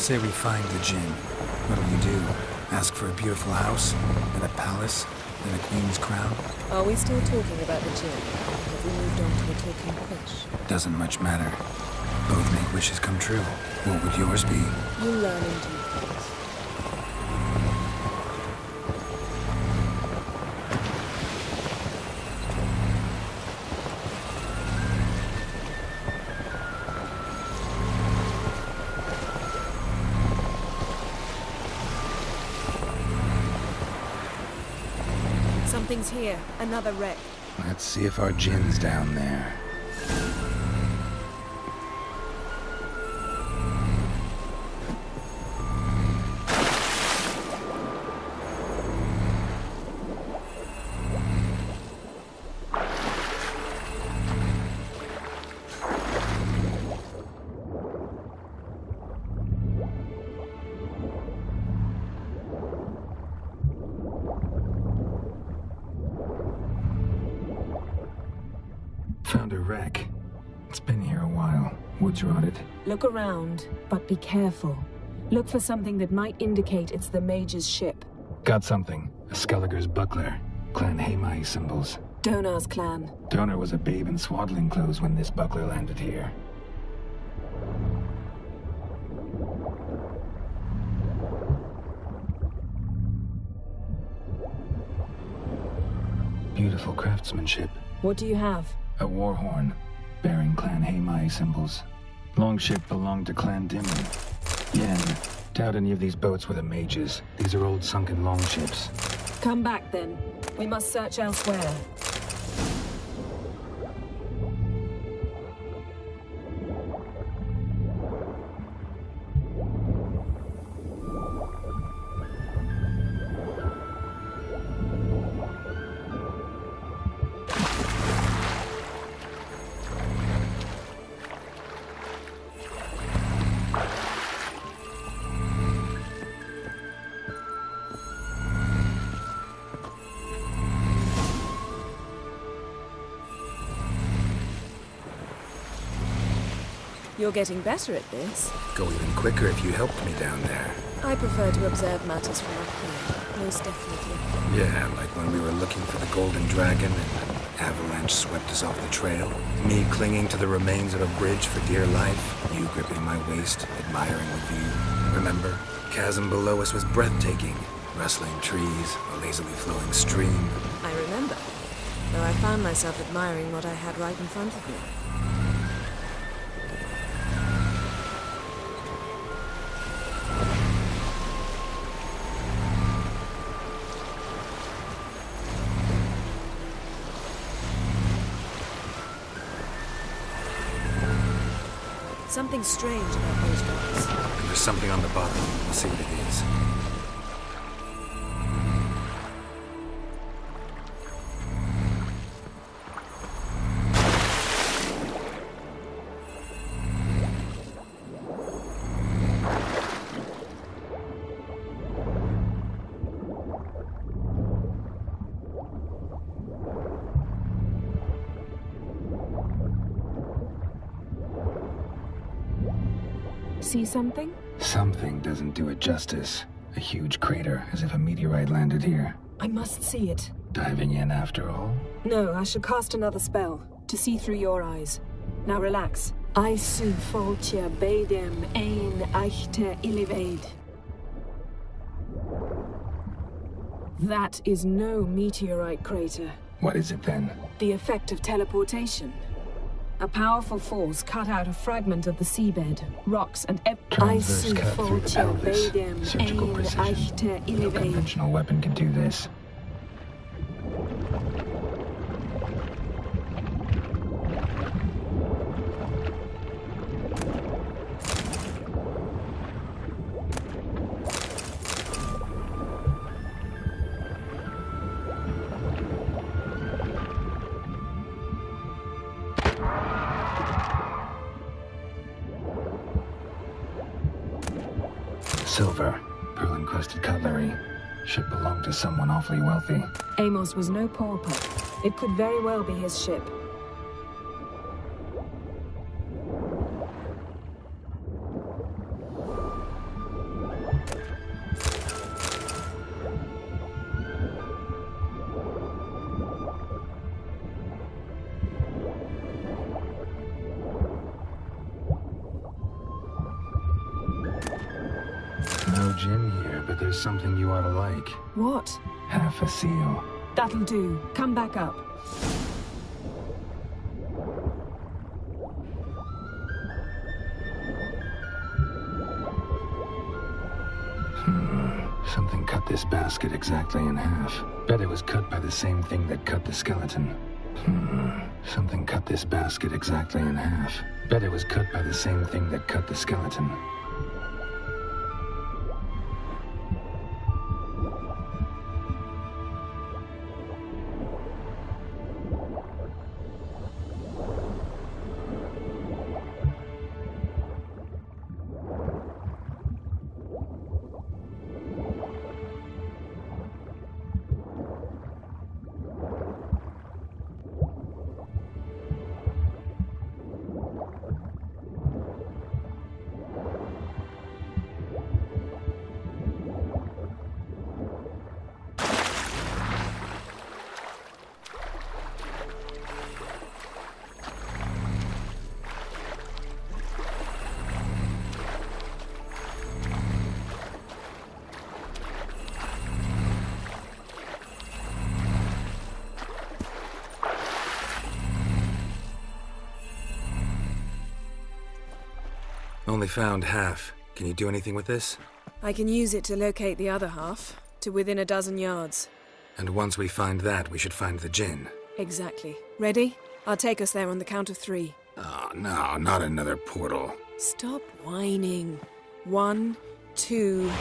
Say we find the Jinn. What'll you do? Ask for a beautiful house? And a palace? And a queen's crown? Are we still talking about the Jinn? Have we moved on to a talking fish? Doesn't much matter. Both make wishes come true. What would yours be? You learn in due course. Something's here. Another wreck. Let's see if our Jinn's down there. Found a wreck. It's been here a while. Woods rotted. Look around, but be careful. Look for something that might indicate it's the mage's ship. Got something. A Skelliger's buckler. Clan Haemai symbols. Donar's clan. Donar was a babe in swaddling clothes when this buckler landed here. Beautiful craftsmanship. What do you have? A war horn, bearing Clan Haemai symbols. Longship belonged to Clan Dimon. Yen, doubt any of these boats were the mages. These are old sunken longships. Come back then. We must search elsewhere. You're getting better at this. Go even quicker if you helped me down there. I prefer to observe matters from up here, most definitely. Yeah, like when we were looking for the Golden Dragon and an avalanche swept us off the trail. Me clinging to the remains of a bridge for dear life. You gripping my waist, admiring the view. Remember? Chasm below us was breathtaking. Rustling trees, a lazily flowing stream. I remember, though I found myself admiring what I had right in front of me. Something strange about those rocks. There's something on the bottom. We'll see what it is. See something? Something doesn't do it justice. A huge crater, as if a meteorite landed here. I must see it. Diving in after all? No, I shall cast another spell, to see through your eyes. Now relax. Aisu foltia beidem ein eichte ilivaid. That is no meteorite crater. What is it then? The effect of teleportation. A powerful force cut out a fragment of the seabed, rocks and Transverse cut through the pelvis. Surgical precision. No conventional weapon can do this. Silver, pearl-encrusted cutlery. Ship belonged to someone awfully wealthy. Amos was no pauper. It could very well be his ship. Jinn here, but there's something you ought to like. What? Half a seal. That'll do. Come back up. Something cut this basket exactly in half. Bet it was cut by the same thing that cut the skeleton. Something cut this basket exactly in half. Bet it was cut by the same thing that cut the skeleton. Only found half. Can you do anything with this? I can use it to locate the other half, to within a dozen yards. And once we find that, we should find the Jinn. Exactly. Ready? I'll take us there on the count of 3. Oh, no, not another portal. Stop whining. 1, 2...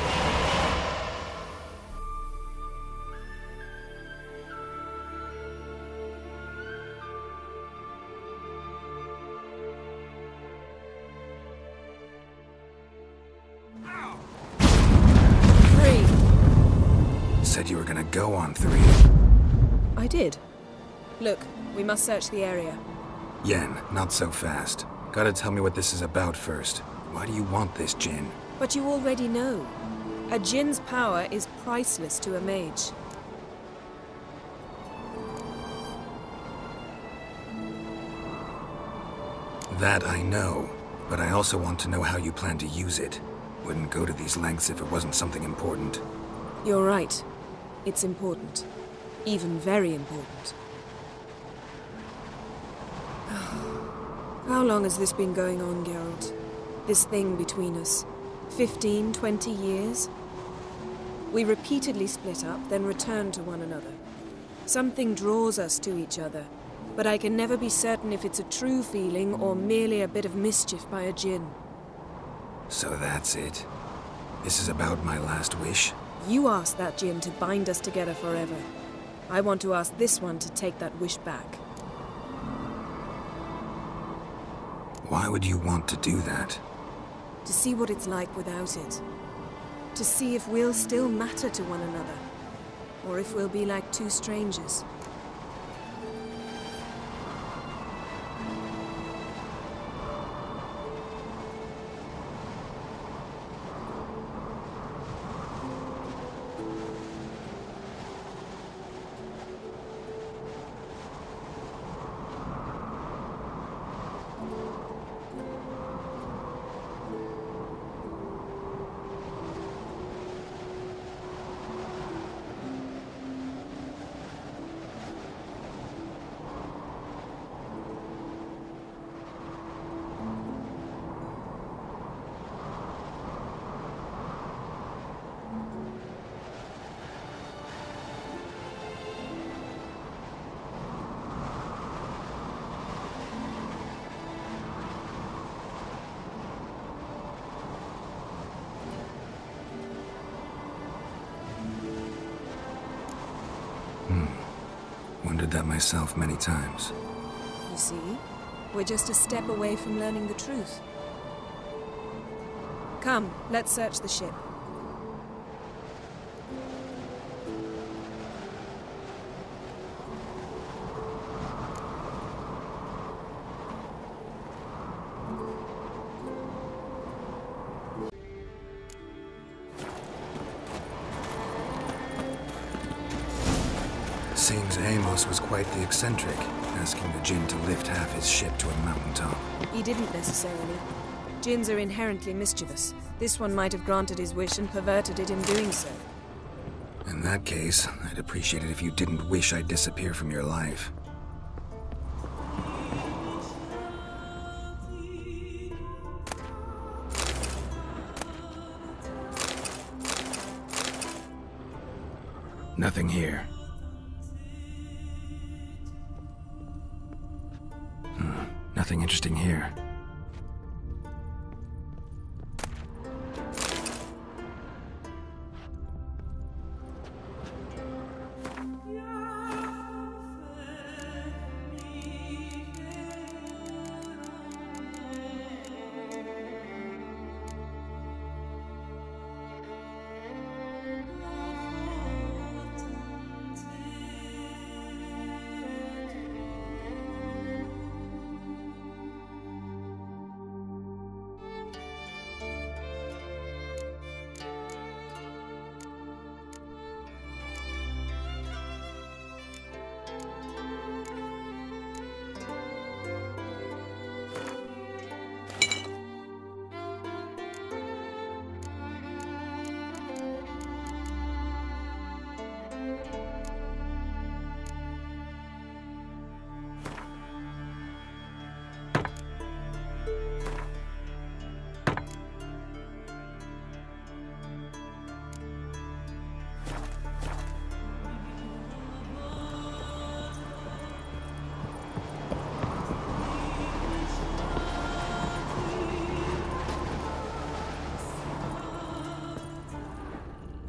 Said you were gonna go on 3. I did. Look, we must search the area. Yen, not so fast. Gotta tell me what this is about first. Why do you want this Jinn? But you already know. A Jinn's power is priceless to a mage. That I know, but I also want to know how you plan to use it. Wouldn't go to these lengths if it wasn't something important. You're right. It's important. Even very important. How long has this been going on, Geralt? This thing between us? 15, 20 years? We repeatedly split up, then returned to one another. Something draws us to each other, but I can never be certain if it's a true feeling or merely a bit of mischief by a Jinn. So that's it? This is about my last wish? You asked that Jinn to bind us together forever. I want to ask this one to take that wish back. Why would you want to do that? To see what it's like without it. To see if we'll still matter to one another. Or if we'll be like two strangers. Wondered that myself many times. You see? We're just a step away from learning the truth. Come, let's search the ship. Seems Amos was quite the eccentric, asking the Jinn to lift half his ship to a mountaintop. He didn't necessarily. Jinns are inherently mischievous. This one might have granted his wish and perverted it in doing so. In that case, I'd appreciate it if you didn't wish I'd disappear from your life. Nothing here. Nothing interesting here.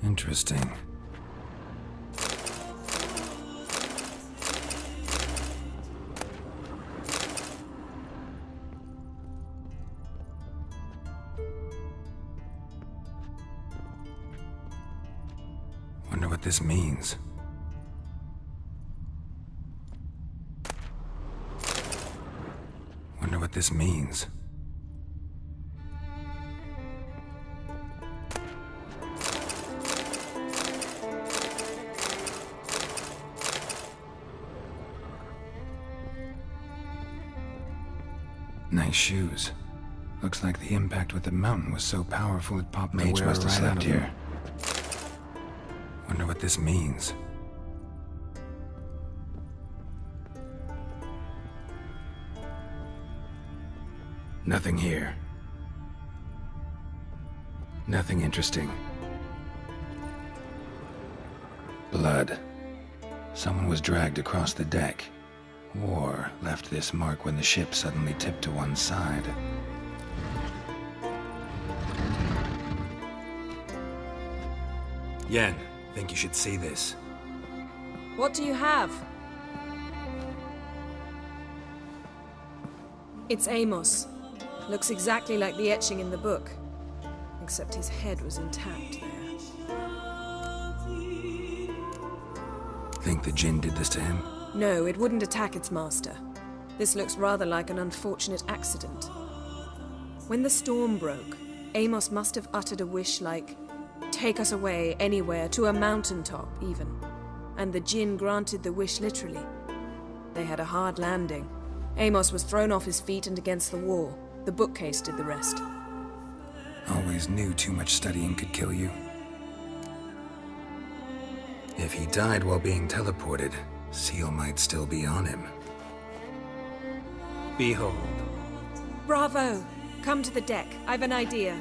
Interesting. Wonder what this means. Wonder what this means. Nice shoes. Looks like the impact with the mountain was so powerful it popped the wearer right out of here. Wonder what this means. Nothing here. Nothing interesting. Blood. Someone was dragged across the deck. War left this mark when the ship suddenly tipped to one side. Yen, think you should see this. What do you have? It's Amos. Looks exactly like the etching in the book. Except his head was intact there. Think the Jinn did this to him? No, it wouldn't attack its master. This looks rather like an unfortunate accident. When the storm broke, Amos must have uttered a wish like, "Take us away, anywhere, to a mountaintop, even." And the Jinn granted the wish literally. They had a hard landing. Amos was thrown off his feet and against the wall. The bookcase did the rest. Always knew too much studying could kill you. If he died while being teleported, Seal might still be on him. Behold. Bravo! Come to the deck. I've an idea.